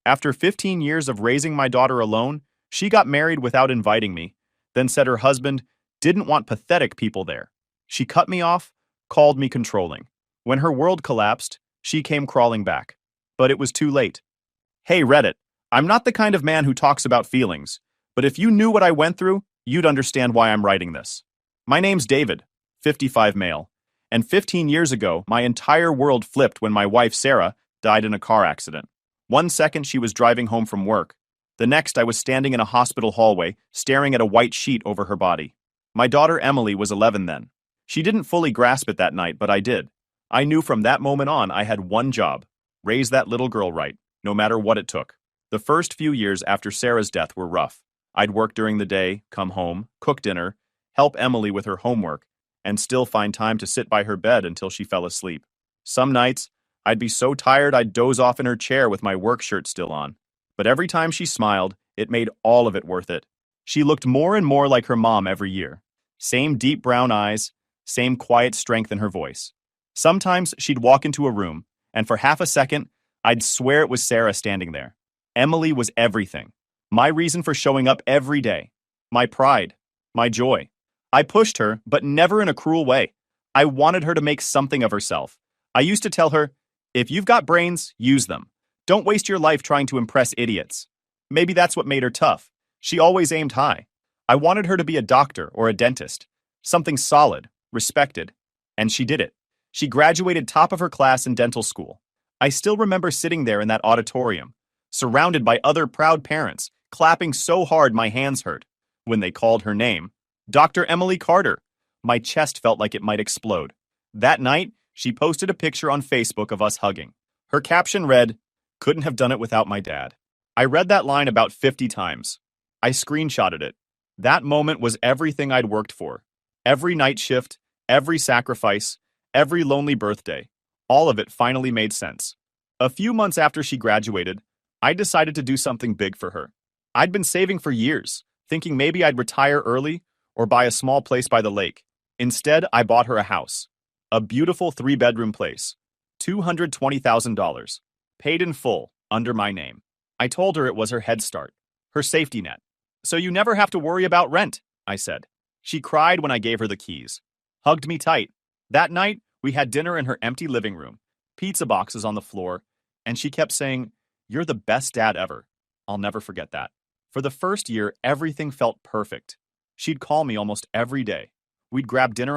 After 15 years of raising my daughter alone, she got married without inviting me, then said her husband didn't want pathetic people there. She cut me off, called me controlling. When her world collapsed, she came crawling back. But it was too late. Hey Reddit, I'm not the kind of man who talks about feelings, but if you knew what I went through, you'd understand why I'm writing this. My name's David, 55 male, and 15 years ago, my entire world flipped when my wife Sarah died in a car accident. One second she was driving home from work. The next I was standing in a hospital hallway, staring at a white sheet over her body. My daughter Emily was 11 then. She didn't fully grasp it that night, but I did. I knew from that moment on I had one job: raise that little girl right, no matter what it took. The first few years after Sarah's death were rough. I'd work during the day, come home, cook dinner, help Emily with her homework, and still find time to sit by her bed until she fell asleep. Some nights, I'd be so tired I'd doze off in her chair with my work shirt still on. But every time she smiled, it made all of it worth it. She looked more and more like her mom every year. Same deep brown eyes, same quiet strength in her voice. Sometimes she'd walk into a room, and for half a second, I'd swear it was Sarah standing there. Emily was everything. My reason for showing up every day. My pride. My joy. I pushed her, but never in a cruel way. I wanted her to make something of herself. I used to tell her, if you've got brains, use them. Don't waste your life trying to impress idiots. Maybe that's what made her tough. She always aimed high. I wanted her to be a doctor or a dentist. Something solid, respected. And she did it. She graduated top of her class in dental school. I still remember sitting there in that auditorium, surrounded by other proud parents, clapping so hard my hands hurt. When they called her name, Dr. Emily Carter, my chest felt like it might explode. That night, she posted a picture on Facebook of us hugging. Her caption read, "Couldn't have done it without my dad." I read that line about 50 times. I screenshotted it. That moment was everything I'd worked for. Every night shift, every sacrifice, every lonely birthday. All of it finally made sense. A few months after she graduated, I decided to do something big for her. I'd been saving for years, thinking maybe I'd retire early or buy a small place by the lake. Instead, I bought her a house. A beautiful 3-bedroom place. $220,000. Paid in full, under my name. I told her it was her head start, her safety net. So you never have to worry about rent, I said. She cried when I gave her the keys. Hugged me tight. That night, we had dinner in her empty living room. Pizza boxes on the floor. And she kept saying, "You're the best dad ever." I'll never forget that. For the first year, everything felt perfect. She'd call me almost every day. We'd grab dinner